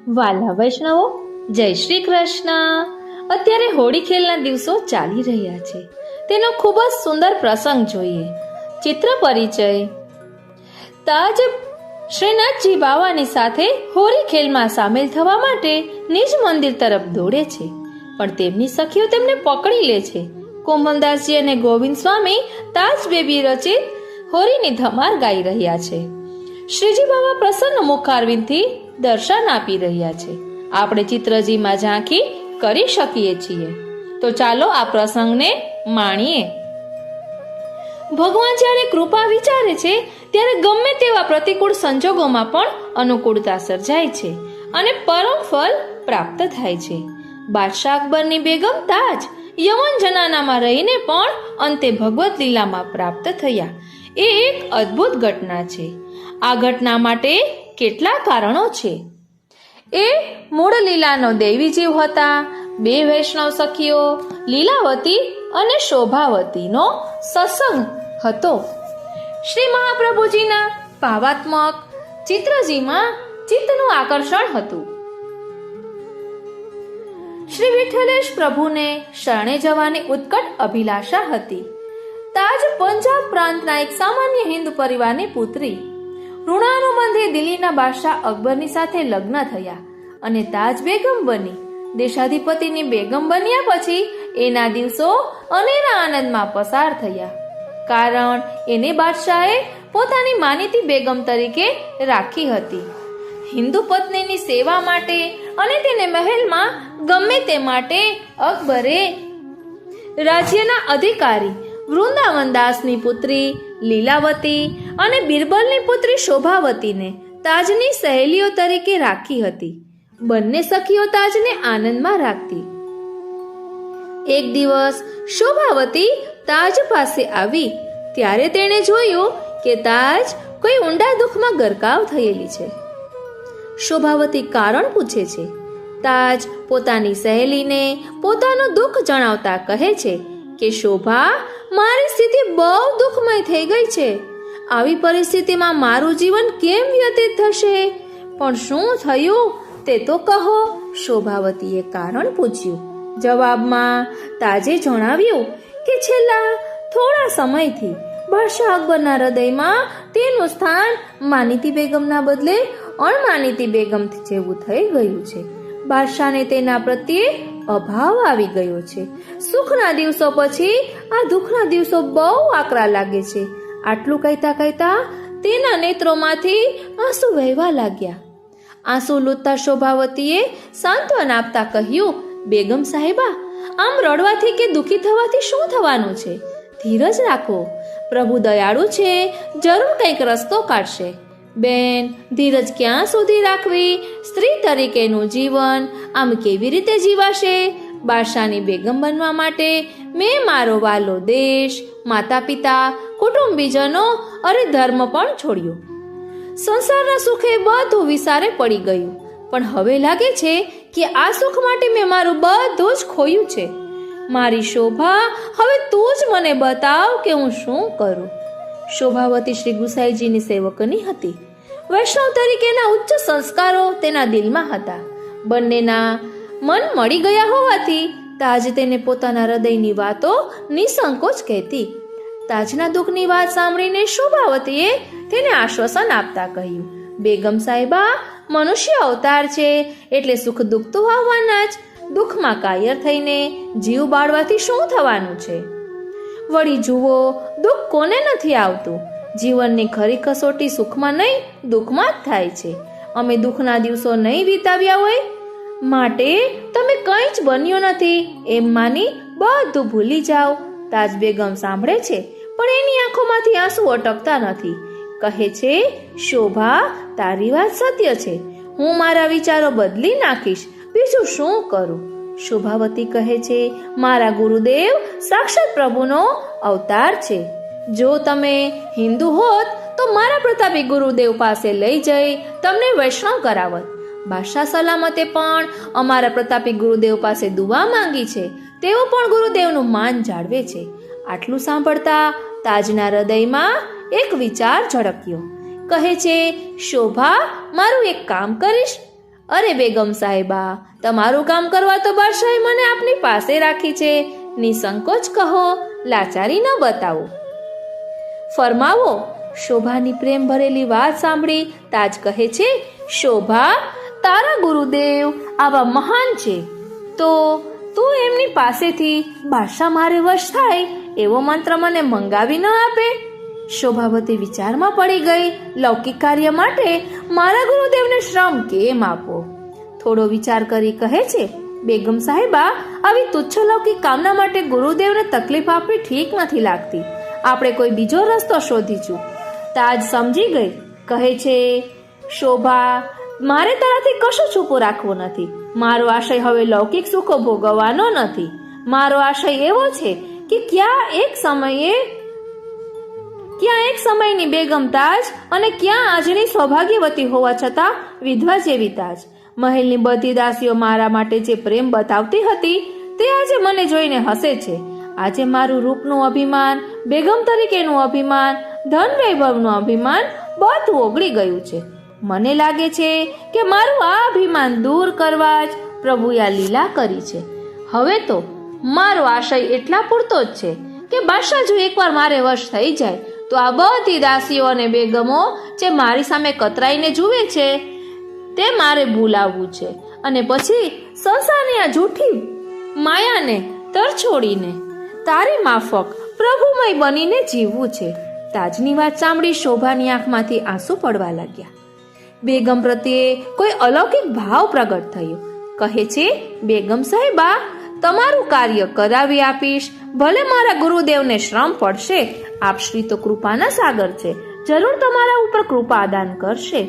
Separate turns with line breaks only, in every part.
વાલા વૈષ્ણવો, જય શ્રી કૃષ્ણ. અત્યારે હોળી ખેલના દિવસો ચાલી રહ્યા છે. તેનો ખૂબ જ સુંદર પ્રસંગ જોઈએ. ચિત્ર પરિચય. તાજ શ્રીનાથજી બાવાની સાથે હોળી ખેલમાં સામેલ થવા માટે નિજ મંદિર તરફ દોડે છે, પણ તેમની સખીઓ તેમને પકડી લે છે. કોમલદાસજી અને ગોવિંદ સ્વામી તાજ બેબી રચિત હોળીની ધમાર ગાઈ રહ્યા છે. શ્રીજી બાવા પ્રસન્ન મુખારવિંદથી દર્શન આપી રહ્યા છે. આપણે ચિત્રજીમાં ઝાંખી કરી શકીએ છીએ. તો ચાલો આ પ્રસંગને માણીએ. ભગવાન જ્યારે કૃપા વિચારે છે ત્યારે ગમે તેવા પ્રતિકૂળ સંજોગોમાં પણ અનુકૂળતા સર્જાય છે અને પરમ ફળ પ્રાપ્ત થાય છે. બાદશાહ અકબરની બેગમ તાજ યવન જનાનામાં રહીને પણ અંતે ભગવત લીલામાં પ્રાપ્ત થયા. એ એક અદ્ભુત ઘટના છે. આ ઘટના માટે કેટલા કારણો છે. એ મૂળ લીલાનો દૈવી જીવ હતા. બે વૈષ્ણવ સખીઓ લીલાવતી અને શોભાવતીનો સત્સંગ હતો. શ્રી મહાપ્રભુજીના ભાવાત્મક ચિત્રજીમાં ચિત્તનું આકર્ષણ હતું. શ્રી વિઠ્ઠલેશ પ્રભુને શરણે જવાની ઉત્કટ અભિલાષા હતી. તાજ પંજાબ પ્રાંતના એક સામાન્ય હિન્દુ પરિવારની પુત્રી. ઋણાનુબંધે દિલ્હીના બાદશાહ અકબરની સાથે લગ્ન થયા અને તાજ બેગમ બની. દેશાધિપતિની બેગમ બન્યા પછી એના દિવસો અનેરા આનંદમાં પસાર થયા, કારણ એને બાદશાહે પોતાની માનીતી બેગમ તરીકે રાખી હતી. હિન્દુ પત્નીની સેવા માટે અને તેને મહેલમાં ગમે તે માટે અકબરે રાજ્યના અધિકારી વૃંદાવનદાસની પુત્રી લીલાવતી અને બિરબલની પુત્રી શોભાવતીને તાજની સહેલીઓ તરીકે રાખી હતી. બંને સખીઓ તાજને આનંદમાં રાખતી. એક દિવસ શોભાવતી તાજ પાસે આવી ત્યારે તેણે જોયું કે તાજ કોઈ ઊંડા દુઃખમાં ગરકાવ થયેલી છે. શોભાવતી કારણ પૂછે છે. તાજ પોતાની સહેલીને પોતાનું દુઃખ જણાવતા કહે છે કે શોભા, મારી સ્થિતિ બહુ દુઃખમય થઈ ગઈ છે. આવી પરિસ્થિતિમાં મારું જીવન કેમ વ્યતીત થશે? પણ શું થયું તે તો કહો. શોભાવતીએ કારણ પૂછ્યું. જવાબમાં તાજે જણાવ્યું કે છેલ્લા થોડા સમયથી બાદશાહ અકબરના હૃદયમાં તેનું સ્થાન માનીતી બેગમના બદલે અણમાનીતી બેગમ જેવું થઈ ગયું છે. બાદશાહને તેના પ્રત્યે અભાવ આવી ગયો છે. સુખના દિવસો પછી આ દુઃખના દિવસો બહુ આકરા લાગે છે. આટલું કહેતા કહેતા તેના નેત્રોમાંથી આંસુ વહેવા લાગ્યા. આંસુ લૂંટતા શોભાવતીએ સાંત્વન આપતા કહ્યું, બેગમ સાહેબા, આમ રડવાથી કે દુઃખી થવાથી શું થવાનું છે? ધીરજ રાખો, પ્રભુ દયાળુ છે, જરૂર કંઈક રસ્તો કાઢશે. બેન, ધીરજ ક્યાં સુધી રાખવી? સ્ત્રી તરીકેનું જીવન આમ કેવી રીતે જીવાશે? બાદશાહની બેગમ બનવા માટે મેં મારો વાલો દેશ, માતા પિતા, કુટુંબીજનો અને ધર્મ પણ છોડ્યો. સંસારના સુખે બધું વિસારે પડી ગયું, પણ હવે લાગે છે કે આ સુખ માટે મેં મારું બધું જ ખોયું છે. મારી શોભા, હવે તું જ મને બતાવ કે હું શું કરું. શોભાવતી શ્રી ગુસાઈજીની સેવકની હતી. વૈષ્ણવ તરીકેના ઉચ્ચ સંસ્કારો તેના દિલમાં હતા. બંનેના મન મળી ગયા હોવાથી તાજ તેને પોતાના હૃદયની વાતો નિસંકોચ કહેતી. તાજના દુઃખની વાત સાંભળીને શોભાવતીએ તેને આશ્વાસન આપતા કહ્યું, બેગમ સાહેબા, મનુષ્ય અવતાર છે એટલે સુખ દુઃખ તો આવવાના જ. દુઃખમાં કાયર થઈને જીવ બાળવાથી શું થવાનું છે? વળી જુઓ, દુઃખ કોને નથી આવતું? જીવનની ખરી કસોટી સુખમાં નહીં, દુઃખમાં જ થાય છે. અમે દુઃખના દિવસો નહીં વિતાવ્યા હોય માટે તમે કંઈ જ બન્યું નથી એમ માની બધું ભૂલી જાઓ. તાજ બેગમ સાંભળે છે, પણ એની આંખોમાંથી આંસુ અટકતા નથી. કહે છે, શોભા, તારી વાત સત્ય છે. હું મારા વિચારો બદલી નાખીશ, બીજું શું કરું? શોભાવતી કહે છે, મારા ગુરુદેવ સાક્ષાત પ્રભુનો અવતાર છે. જો તમે હિન્દુ હોત તો મારા પ્રતાપી ગુરુદેવ પાસે લઈ જઈ તમને વૈષ્ણવ કરાવત. બાદશાહ સલામતે પણ અમારા પ્રતાપી ગુરુદેવ પાસે દુઆ માંગી છે. તેઓ પણ ગુરુદેવનું માન જાળવે છે. આટલું સાંભળતા તાજના હૃદયમાં એક વિચાર ઝળક્યો. કહે છે, શોભા, મારું એક કામ કરીશ? અરે બેગમ સાહેબા, તમારું કામ કરવા તો બાદશાહે મને આપની પાસે રાખી છે. નિસંકોચ કહો, લાચારી ન બતાવો. ફરમાવો. શોભાની પ્રેમ ભરેલી વાત સાંભળી તાજ કહે છે, શોભા, તારા ગુરુદેવ આવા મહાન છે તો તું એમની પાસેથી બાદશાહ મારે વશ થાય એવો મંત્ર મને મંગાવી ન આપે? શોભાવતી વિચારમાં પડી ગઈ. લૌકિક કાર્ય માટે મારા ગુરુદેવને શ્રમ કેમ આપો? થોડો વિચાર કરી કહે છે, બેગમ સાહેબા, આવી તુચ્છ લૌકિક કામના માટે ગુરુદેવને તકલીફ આપવી ઠીક નથી લાગતી. આપણે કોઈ બીજો રસ્તો શોધીશું. તાજ સમજી ગઈ. કહે છે, શોભા, મારે તારાથી કશું છુપું રાખવું નથી. મારો આશય હવે લૌકિક સુખો ભોગવવાનો નથી. મારો આશય એવો છે કે ક્યાં એક સમયની બેગમ તાજ અને ક્યાં આજની સૌભાગ્યવતી હોવા છતાં વિધવા જેવી તાજ. મહેલની બધી દાસીઓ મારા માટે જે પ્રેમ બતાવતી હતી તે આજે મને જોઈને હસે છે. આજે મારું રૂપનું અભિમાન, બેગમ તરીકેનું અભિમાન, ધન વૈભવનું અભિમાન બધું ઓગળી ગયું છે. મને લાગે છે કે મારું આ અભિમાન દૂર કરવા જ પ્રભુએ આ લીલા કરી છે. હવે તો મારો આશય એટલા પૂરતો જ છે કે બાદશાહ જો એકવાર મારે વશ થઈ જાય તો આ બધી દાસીઓ અને બેગમો જે મારી સામે કતરાઈને જુએ છે તે મારે ભૂલાવવું છે અને પછી સંસારની આ જૂઠી માયાને તરછોડીને તારી માફક પ્રભુમય બનીને જીવવું છે. તાજની વાત સાંભળી શોભાની આંખમાંથી આંસુ પડવા લાગ્યા. બેગમ પ્રત્યે કોઈ અલૌકિક ભાવ પ્રગટ થયો. કહે છે, બેગમ સાહેબા, તમારું કાર્ય કરાવી આપીશ. ભલે મારા ગુરુદેવને શ્રમ પડશે. આપ શ્રી તો કૃપાના સાગર છે, જરૂર તમારા ઉપર કૃપા દાન કરશે.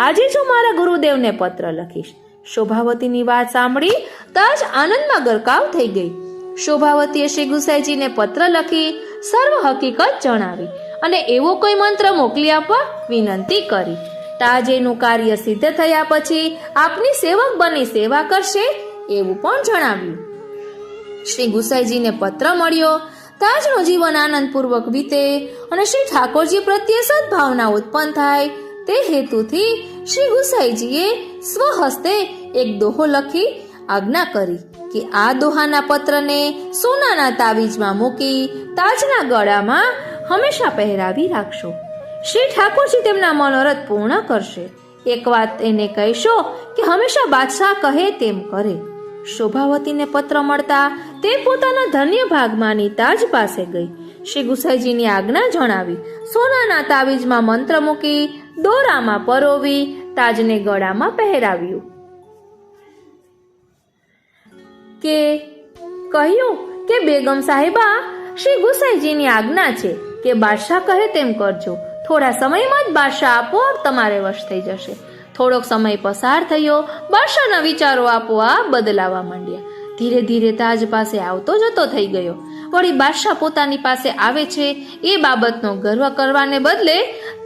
આજે જ હું મારા ગુરુદેવને પત્ર લખીશ. શોભાવતીની વાત સાંભળી તાજ આનંદમાં ગરકાવ થઈ ગઈ. શોભાવતીએ શ્રી ગુસાઈજીને પત્ર લખી સર્વ હકીકત જણાવી અને એવો કોઈ મંત્ર મોકલી આપવા વિનંતી કરી. તાજેનું કાર્ય સિદ્ધ થયા પછી આપની સેવક બની સેવા કરશે એવું પણ જણાવ્યું. શ્રી ગુસાઈજીને પત્ર મળ્યો. તાજનું જીવન આનંદપૂર્વક વીતે અને શ્રી ઠાકોરજી પ્રત્યે સદભાવના ઉત્પન્ન થાય તે હેતુથી શ્રી ગુસાઈજીએ સ્વહસ્તે એક દોહો લખી આજ્ઞા કરી કે આ દોહાના પત્રને સોનાના તાવીજમાં મૂકી તાજના ગળામાં હંમેશા પહેરાવી રાખશો. શ્રી ઠાકોરજી તેમના મનોરથ પૂર્ણ કરશે. એક વાત એને કહેશો કે હંમેશા બાદશાહ કહે તેમ કરે. શોભાવતીને પત્ર મળતા તે પોતાના ધન્ય ભાગમાંની તાજ પાસે ગઈ. શ્રી ગુસાઈજીની આજ્ઞા જણાવી. સોનાના તાવીજમાં મંત્ર મૂકી દોરામાં પરોવી તાજને ગળામાં પહેરાવ્યું. કે કહ્યું કે બેગમ સાહેબા, શ્રી ગુસાઈજીની આજ્ઞા છે કે બાદશાહ કહે તેમ કરજો. થોડા સમયમાં જ બાદશાહ આપોઆપ તમારે વશ થઈ જશે. થોડોક સમય પસાર થયો. બાદશાહના વિચારો આપોઆપ બદલાવા માંડ્યા. ધીરે ધીરે તાજ પાસે આવતો જતો થઈ ગયો. વળી બાદશાહ પોતાની પાસે આવે છે એ બાબતનો ગર્વ કરવાને બદલે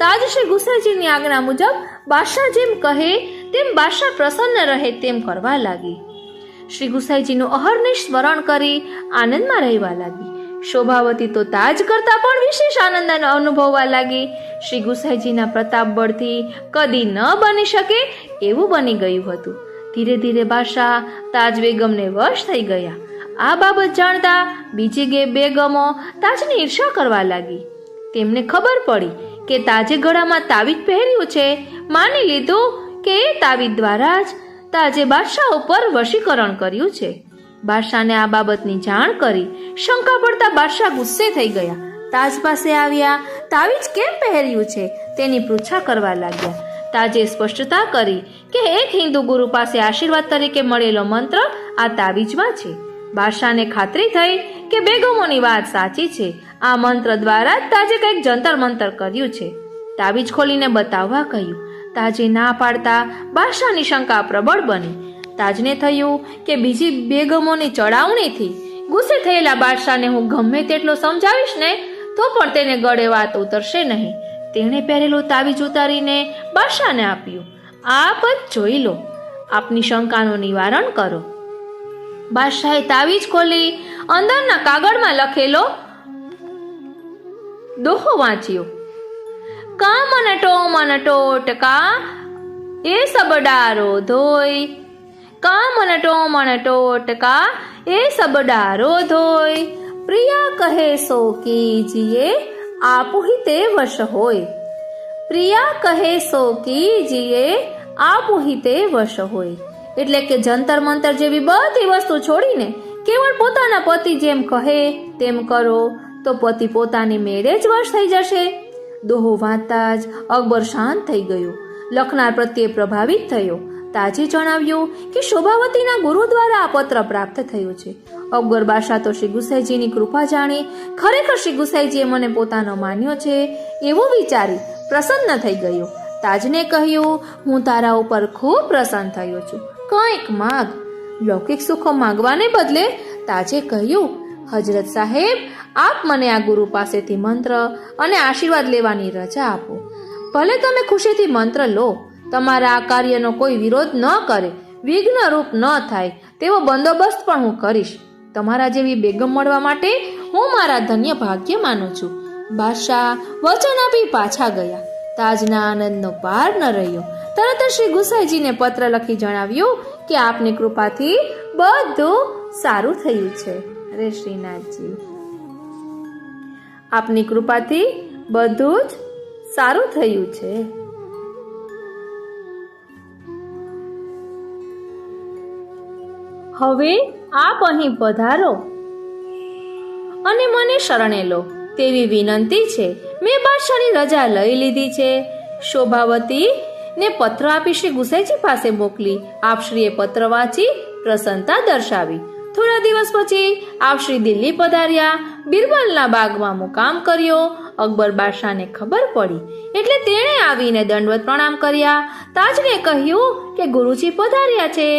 તાજ શ્રી ગુસાઈજીની આજ્ઞા મુજબ બાદશાહ જેમ કહે તેમ બાદશાહ પ્રસન્ન રહે તેમ કરવા લાગી. શ્રી ગુસાઈજીનું અહર્નિશ સ્મરણ કરી આનંદમાં રહેવા લાગી. શોભાવતી તો તાજ કરતા પણ વિશેષ આનંદ અનુભવવા લાગી. શ્રી ગુસાઈજીના પ્રતાપ બળથી કદી ન બની શકે એવું બની ગયું હતું. ધીરે ધીરે બાદશાહ તાજ બેગમને વશ થઈ ગયા. આ બાબત જાણતા બીજી બેગમો તાજની ઈર્ષા કરવા લાગી. તેમને ખબર પડી કે તાજે ગળામાં તાવીજ પહેર્યું છે. માની લીધું કે એ તાવીજ દ્વારા જ તાજે બાદશાહ ઉપર વશીકરણ કર્યું છે. બાદશાહને આ બાબતની જાણ કરી. શંકા પડતા બાદશાહ ગુસ્સે થઈ ગયા. તાજ પાસે આવ્યા. તાવીજ કેમ પહેર્યું છે તેની પૃચ્છા કરવા લાગ્યા. તાજે સ્પષ્ટતા કરી કે એક હિન્દુ ગુરુ પાસે આશીર્વાદ તરીકે મળેલો મંત્ર આ તાવીજમાં છે. બાદશાહને ખાતરી થઈ કે બેગમોની વાત સાચી છે. આ મંત્ર દ્વારા જ તાજે કંઈક જંતર મંતર કર્યું છે. તાવીજ ખોલીને બતાવવા કહ્યું. તાજે ના પાડતા બાદશાહની શંકા પ્રબળ બની. તાજને થયું કે બીજી બેગમોની ચડાવણીથી ગુસ્સે થયેલા બાદશાહને હું ગમે તેટલો સમજાવીશ ને તો પણ તેને ગળે વાત ઉતરશે નહીં. તેણે પહેરેલું તાવીજ ઉતારીને બાદશાહને આપ્યું. આપ જ જોઈ લો, આપની શંકાનું નિવારણ કરો. બાદશાહે તાવીજ ખોલી અંદરના કાગળમાં લખેલો દોહો વાંચ્યો. કા મને ટો ટકા એ સબડારો ધોઈ, કા મનટો ટકા એ સબડારો ધોઈ, પ્રિયા કહે સો કીજીએ આપુ હી તે વશ હોય, પ્રિયા કહે સો કીજીએ આપુ હી તે વશ હોય. એટલે કે જંતર મંતર જેવી બધી વસ્તુ છોડીને કેવળ પોતાના પતિ જેમ કહે તેમ કરો તો પતિ પોતાની મેળે જ વશ થઈ જશે. દોહો વાંચતા જ અકબર શાંત થઈ ગયો, લખનાર પ્રત્યે પ્રભાવિત થયો. તાજે જણાવ્યું કે શોભાવતીના ગુરુ દ્વારા આ પત્ર પ્રાપ્ત થયો છે. અકબર બાદશાહ તો શ્રી ગુસાઈજીની કૃપા જાણી ખરેખર શ્રી ગુસાઈજીએ મને પોતાનો માન્યો છે એવું વિચારી પ્રસન્ન થઈ ગયો. તાજને કહ્યું, હું તારા ઉપર ખૂબ પ્રસન્ન થયો છું, કંઈક માગ. લૌકિક સુખો માંગવાને બદલે તાજે કહ્યું, હજરત સાહેબ, આપ મને આ ગુરુ પાસેથી મંત્ર અને આશીર્વાદ લેવાની રજા આપો. ભલે તમે ખુશીથી મંત્ર લો, તમારા આ કાર્યનો કોઈ વિરોધ ન કરે, વિઘ્નરૂપ ન થાય તેવો બંદોબસ્ત પણ હું કરીશ. તમારા જેવી બેગમ મળવા માટે હું મારા ધન્ય ભાગ્ય માનું છું. બાદશાહ વચન આપી પાછા ગયા. તાજના આનંદનો પાર ન રહ્યો. તરત જ શ્રી ગુસાઈજીને પત્ર લખી જણાવ્યું કે આપની કૃપાથી બધું સારું થયું છે. અરે શ્રીનાથજી, આપની કૃપાથી બધું જ સારું થયું છે. હવે આપ અહીં પધારો અને મને શરણે લો તેવી વિનંતી છે. મેં બાદશાહની રજા લઈ લીધી છે. શોભાવતી ને પત્ર આપી શ્રી ગુસાઈજી પાસે મોકલી. આપશ્રીએ પત્ર વાંચી પ્રસન્નતા દર્શાવી. થોડા દિવસ પછી આપશ્રી દિલ્હી પધાર્યા. બિરબલના બાગમાં મુકામ કર્યો. અકબર બાદશાહને ખબર પડી એટલે તેણે આવીને દંડવત પ્રણામ કર્યા. તાજને કહ્યું કે ગુરુજી પધાર્યા છે,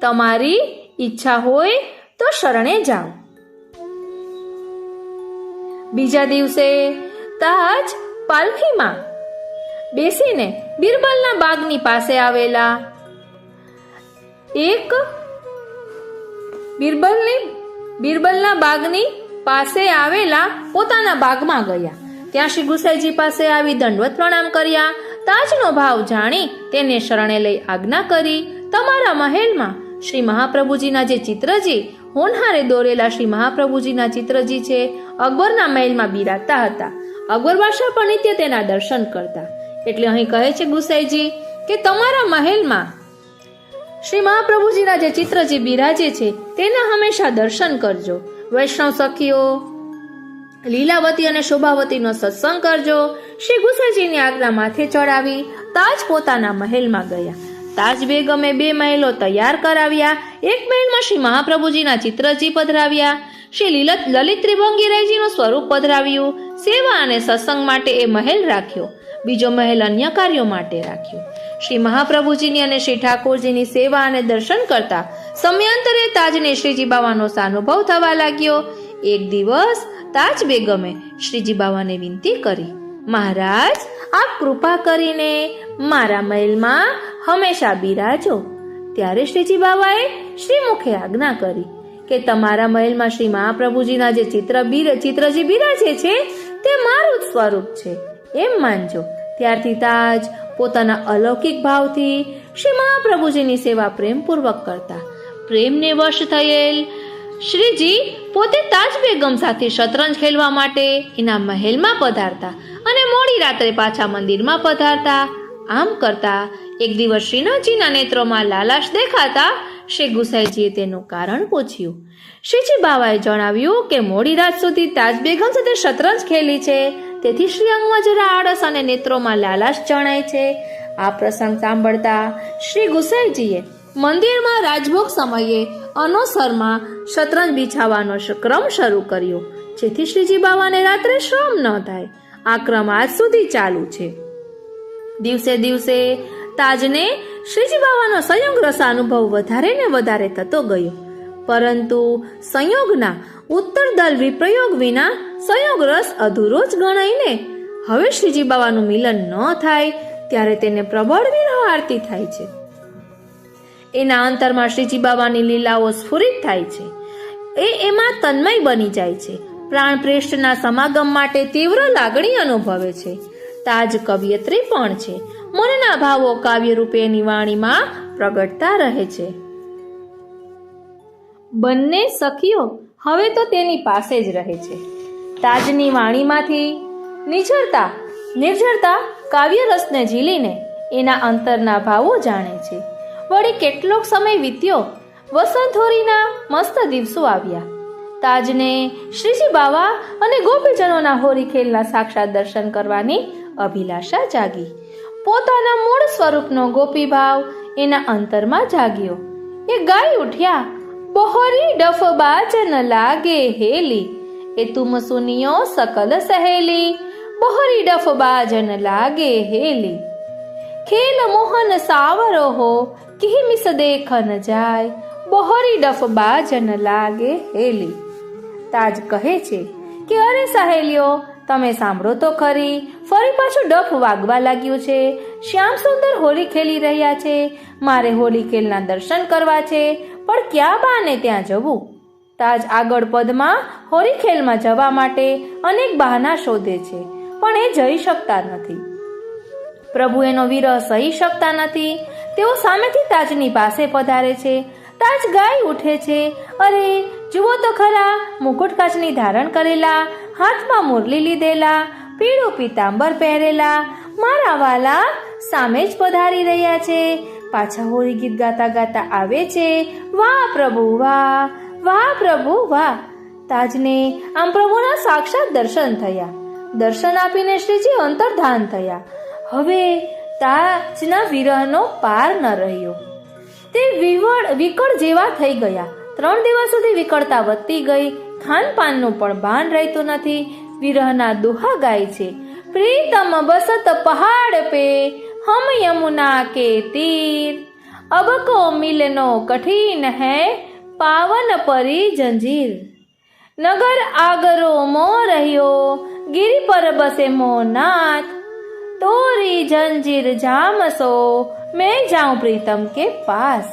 તમારી ઈચ્છા હોય તો શરણે જાઓ. બીજા દિવસે તાજ પાલખીમાં બેસીને બિરબલના બાગની પાસે આવેલા બિરબલના બાગની પાસે આવેલા પોતાના બાગમાં ગયા. ત્યાં શ્રી ગુસાઈજી પાસે આવી દંડવત પ્રણામ કર્યા. તાજનો ભાવ જાણી તેને શરણે લઈ આજ્ઞા કરી, તમારા મહેલમાં શ્રી મહાપ્રભુજીના જે ચિત્રજી, હોનહારે દોરેલા શ્રી મહાપ્રભુજીના ચિત્રજી છે, અકબરના મહેલમાં બિરાજતા હતા. અકબર બાદશાહ પણ નિત્ય તેના દર્શન કરતા. એટલે અહીં કહે છે ગુસાઈજી કે તમારા મહેલમાં શ્રી મહાપ્રભુજીના જે ચિત્રજી બિરાજે છે તેના હંમેશા દર્શન કરજો. વૈષ્ણવ સખીઓ લીલાવતી અને શોભાવતીનો સત્સંગ કરજો. શ્રી ગુસાઈજીની આજ્ઞા માથે ચડાવી તાજ પોતાના મહેલમાં ગયા. તાજ બેગમે 2 મહેલો તૈયાર કરાવ્યા. એક મહેલમાં શ્રી મહાપ્રભુજીના ચિત્રજી પધરાવ્યા. શ્રી લલિત ત્રિભંગીરાયજીનું સ્વરૂપ પધરાવ્યું. સેવા અને સત્સંગ માટે એ મહેલ રાખ્યો. બીજો મહેલ અન્ય કાર્યો માટે રાખ્યો. શ્રી મહાપ્રભુજીની અને શ્રી ઠાકોરજીની સેવા અને દર્શન કરતા સમયાંતરે તાજને શ્રીજી બાવાનો સાનુભવ થવા લાગ્યો. એક દિવસ તાજ બેગમે શ્રીજી બાવાને વિનંતી કરી, મહારાજ, આપ કૃપા કરીને મારા મહેલમાં હંમેશા બિરાજો. ત્યારે શ્રીજી બાવાએ શ્રીમુખે આજ્ઞા કરી કે તમારા મહેલમાં શ્રી મહાપ્રભુજીના જે ચિત્રજી બિરાજે છે તે મારું જ સ્વરૂપ છે એમ માનજો. ત્યારથી તાજ પોતાના અલૌકિક ભાવથી શ્રી મહાપ્રભુજીની સેવા પ્રેમપૂર્વક કરતા. પ્રેમને વશ થયેલ શ્રીજી પોતે તાજ બેગમ સાથે શતરંજ ખેલવા માટે એના મહેલમાં પધારતા અને મોડી રાત્રે પાછા મંદિરમાં પધારતા. આમ કરતા એક દિવસ શ્રીનાથજીના નેત્રોમાં લાલાશ દેખાતા શ્રી ગુસાઈજીએ તેનું કારણ પૂછ્યું. શ્રીજી બાવાએ જણાવ્યું કે મોડી રાત સુધી તાજ બેગમ સાથે શતરંજ ખેલી છે, તેથી શ્રી અંગમાં જરા આળસ અને નેત્રોમાં લાલાશ જણાય છે. આ પ્રસંગ સાંભળતા શ્રી ગુસાઈજીએ મંદિરમાં રાજભોગ સમયે અનોસરમાં શતરંજ બિછાવવાનો ક્રમ શરૂ કર્યો, જેથી શ્રીજી બાવાને રાત્રે શ્રમ ન થાય. આ ક્રમ આજ સુધી ચાલુ છે. દિવસે દિવસે તાજને શ્રીજી બાવાનો સંયોગ રસ અનુભવ વધારે ને વધારે થતો ગયો, પરંતુ સંયોગના ઉત્તરદલ વિપ્રયોગ વિના સંયોગ રસ અધૂરો જ ગણાઈને હવે શ્રીજી બાવાનું મિલન ન થાય ત્યારે તેને પ્રબળ વિરહ આરતી થાય છે. એના અંતરમાં શ્રીજી બાવાની લીલાઓ સ્ફુરિત થાય છે. એમાં તન્મય બની જાય છે. પ્રાણ પ્રેષ્ઠના સમાગમ માટે તીવ્ર લાગણી અનુભવે છે. તાજ કવિયત્રી પણ છે. મનના ભાવો કાવ્ય રૂપે એની વાણીમાં પ્રગટતા રહે છે. બંને સખીઓ હવે તો તેની પાસે જ રહે છે. તાજની વાણીમાંથી નિર્ઝરતા કાવ્ય રસને ઝીલીને એના અંતરના ભાવો જાણે છે. વળી કેટલોક સમય વીત્યો. વસંતહોરીના મસ્ત દિવસો આવ્યા. તાજને શ્રીજી બાવા અને ગોપીજનોના હોરી ખેલના સાક્ષાત દર્શન કરવાની અભિલાષા જાગી. પોતાના મૂળ સ્વરૂપનો ગોપી ભાવ એના અંતરમાં જાગ્યો. એ ગાઈ ઉઠ્યા, બહોરી ડફ બાજન લાગે હેલી, એ તુમ સુનિયો સકલ સહેલી, બહોરી ડફ બાજન લાગે હેલી, ખેલ મોહન સાવરો હો કિહ મિસ દેખ ન જાય, બહોરી ડફ બાજન લાગે હેલી. તાજ કહે છે કે અરે સહેલીઓ, તમે સાંભળો તો ખરી, ફરી પાછું ડફ વાગવા લાગ્યું છે. શ્યામ સુંદર હોલી ખેલી રહ્યા છે. મારે હોલી ખેલના દર્શન કરવા છે, પણ ક્યાં બાને ત્યાં જવું? તાજ આગળ પદમાં હોલી ખેલમાં જવા માટે અનેક બહાના શોધે છે, પણ એ જઈ શકતા નથી. પ્રભુ એનો વિરહ સહી શકતા નથી. તેઓ સામેથી તાજની પાસે પધારે છે. તાજ ગાઈ ઉઠે છે, અરે જુઓ તો ખરા, મુકુટ કાચની ધારણ કરેલા, હાથમાં મુરલી લીધેલા, પીળું પીતાંબર પહેરેલા મારા વાલા સામે જ પધારી રહ્યા છે. પાછા હોળી ગીત ગાતા ગાતા આવે છે, વાહ પ્રભુ વાહ, વાહ પ્રભુ વાહ. તાજને આમ પ્રભુના સાક્ષાત દર્શન થયા. દર્શન આપીને શ્રીજી અંતર્ધાન થયા. હવે તાજના વિરહનો પાર ન રહ્યો. તે વિકળ જેવા થઈ ગયા. 3 દિવસ સુધી વિકળતા વધતી ગઈ. ખાનપાનનું પણ ભાન રહેતું નથી. વિરહના દોહા ગાય છે, પ્રીતમ બસત પહાડ પે હમ યમુના કે તીર, અબ કો મિલનો કઠિન હૈ પાવન પરી જંજીર, નગર આગરો મો રહ્યો ગિરી પર બસે મો નાથ, તોરી જંજીર જામસો મેં જાઉં પ્રીતમ કે પાસ.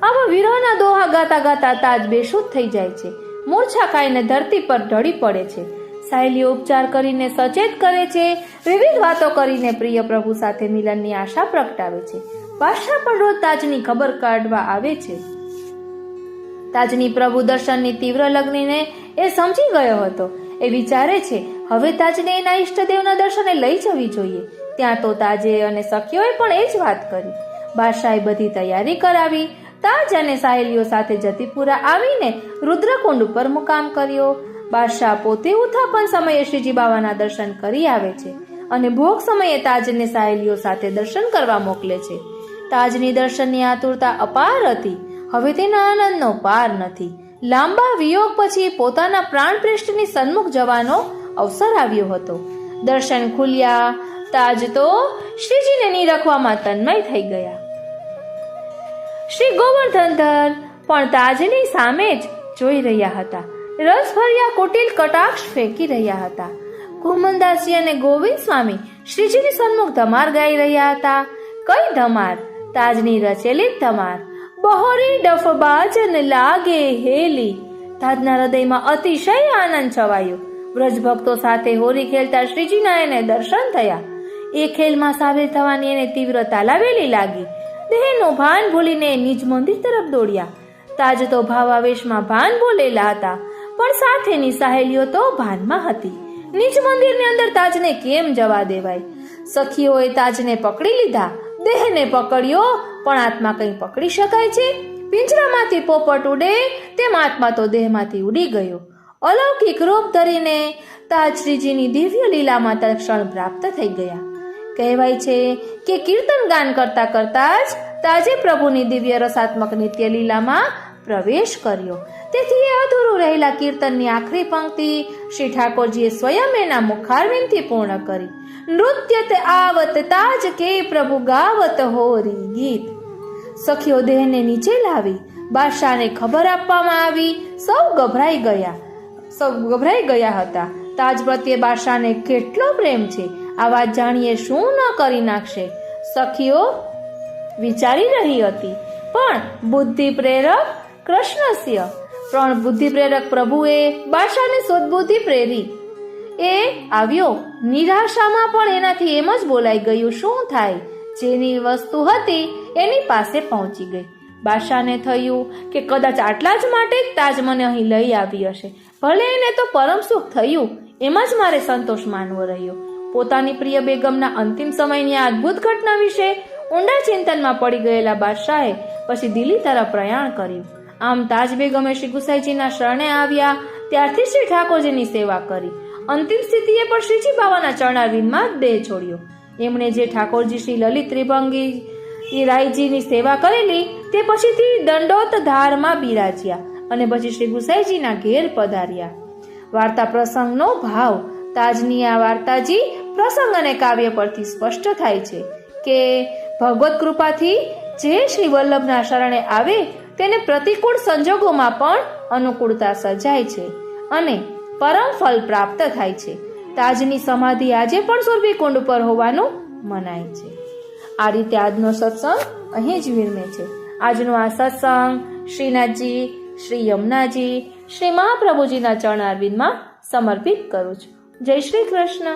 આવા વિરહના દોહા ગાતા ગાતા તાજ બેશુદ્ધ થઈ જાય છે. મૂર્છા ખાઈને ધરતી પર ઢળી પડે છે. સાહેલીઓ ઉપચાર કરીને સચેત કરે છે. વિવિધ વાતો કરીને પ્રિય પ્રભુ સાથે મિલનની આશા પ્રગટાવે છે. બાદશાહ પણ રોજ તાજની ખબર કાઢવા આવે છે. તાજની પ્રભુ દર્શનની તીવ્ર લગ્નીને એ સમજી ગયો હતો. એ વિચારે છે હવે તાજને એના ઈષ્ટદેવના દર્શને લઈ જવી જોઈએ. ત્યાં તો તાજે અને સખીઓએ પણ એ જ વાત કરી. બાદશાહે બધી તૈયારી કરાવી. તાજ અને સાહેલીઓ સાથે જતીપુરા આવીને રુદ્રકુંડ ઉપર મુકામ કર્યો. બાદશાહ પોતે ઉથાપન સમયે શ્રીજી બાવાના દર્શન કરી આવે છે અને ભોગ સમયે તાજને સાહેલીઓ સાથે દર્શન કરવા મોકલે છે. તાજની દર્શનની આતુરતા અપાર હતી. હવે તેના આનંદનો પાર નથી. લાંબા વિયોગ પછી પોતાના પ્રાણપ્રેષ્ઠની સન્મુખ જવાનો અવસર આવ્યો હતો. દર્શન ખુલ્યા. તાજ તો શ્રીજીને નિરખવામાં તન્મય થઈ ગયા. શ્રી ગોવર્ધનધર પણ તાજની સામે જ જોઈ રહ્યા હતા. રસભર્યા કુટિલ કટાક્ષ ફેંકી રહ્યા હતા. કુમનદાસજી અને ગોવિંદ સ્વામી શ્રીજીની સન્મુખ ધમાર ગાઈ રહ્યા હતા. કઈ ધમાર? તાજની રચેલી ધમાર. બહોરી ડફ બાજન લાગે હેલી. તાજના હૃદયમાં અતિશય આનંદ છવાયો. વ્રજ ભક્તો સાથે હોરી ખેલતા શ્રીજીના એને દર્શન થયા. એ ખેલમાં સામેલ થવાની એને તીવ્રતા લાવેલી લાગી. દેહનું ભાન ભૂલીને નિજ મંદિર તરફ દોડ્યા. તાજ તો ભાવાવેશમાં ભાન ભૂલેલા હતા, પણ સાથેની સહેલીઓ તો ભાનમાં હતી. નિજ મંદિરની અંદર તાજને કેમ જવા દેવાય? સખીઓએ તાજને પકડી લીધા. દેહને પકડ્યો, પણ આત્મા કંઈ પકડી શકાય છે? પિંજરામાંથી પોપટ ઉડે તેમ આત્મા તો દેહમાંથી ઉડી ગયો. અલૌકિક રૂપ ધરીને તાજ શ્રીજીની દિવ્ય લીલામાં તત્ક્ષણ પ્રાપ્ત થઈ ગયા. કહેવાય છે કે કીર્તન ગાન કરતા કરતા જ તાજે પ્રભુની દિવ્ય રસાત્મક નિત્ય લીલામાં પ્રવેશ કર્યો. તેથી એ અધૂરું રહેલા કીર્તનની આખરી પંક્તિ શ્રી ઠાકોરજીએ સ્વયં એના મુખારવિંદથી પૂર્ણ કરી. નૃત્યત આવત તાજ કે પ્રભુ ગાવત હોરી ગીત. સખીઓ દેહને નીચે લાવી. બાદશાહને ખબર આપવામાં આવી. સૌ ગભરાઈ ગયા હતા. તાજ પ્રત્યે બાદશાહને કેટલો પ્રેમ છે આ વાત જાણીએ શું ન કરી નાખશે. સખીઓ વિચારી રહી હતી, પણ બુદ્ધિ પ્રેરક કૃષ્ણસ્ય પણ બુદ્ધિ પ્રેરક પ્રભુએ બાદશાહને સદબુદ્ધિ પ્રેરી. એ આવ્યો. નિરાશામાં પણ એનાથી એમ જ બોલાઈ ગયું, શું થાય? જેની વસ્તુ હતી એની પાસે પહોંચી ગઈ. બાદશાહને થયું કે કદાચ આટલા જ માટે જ તાજ મને અહીં લઈ આવી હશે. ભલે એને તો પરમ સુખ થયું, એમાં જ મારે સંતોષ માનવો રહ્યો. પોતાની પ્રિય બેગમના અંતિમ સમયની આ અદ્ભુત ઘટના વિશે ઊંડા ચિંતનમાં પડી ગયેલા બાદશાહે પછી દિલ્હી તરફ પ્રયાણ કર્યું. આમ તાજ બેગમે શ્રી ગુસાઈજીના શરણે આવ્યા ત્યારથી શ્રી ઠાકોરજીની સેવા કરી. અંતિમ સ્થિતિએ પણ શ્રીજી બાવાના ચરણારવિંદમાં દેહ છોડ્યો. એમણે જે ઠાકોરજી શ્રી લલિત ત્રિભંગી રાયજીની સેવા કરેલી તે પછીથી દંડોત ધારમાં બિરાજ્યા અને પછી શ્રી ગુસાઈજીના ઘેર પધાર્યા. વાર્તા પ્રસંગનો ભાવ. તાજની આ વાર્તાજી પ્રસંગ અને કાવ્ય પરથી સ્પષ્ટ થાય છે કે ભગવત કૃપાથી જે શ્રી વલ્લભના શરણે આવે તેને પ્રતિકૂળ સંજોગોમાં પણ અનુકૂળતા સર્જાય છે અને પરમ ફળ પ્રાપ્ત થાય છે. તાજની સમાધિ આજે પણ સુરભીકુંડ પર હોવાનું મનાય છે. આ રીતે આજનો સત્સંગ અહીં જ વિરમે છે. આજનો આ સત્સંગ શ્રીનાથજી, શ્રી યમુનાજી, શ્રી મહાપ્રભુજીના ચરણારવિંદમાં સમર્પિત કરું છું. જય શ્રી કૃષ્ણ.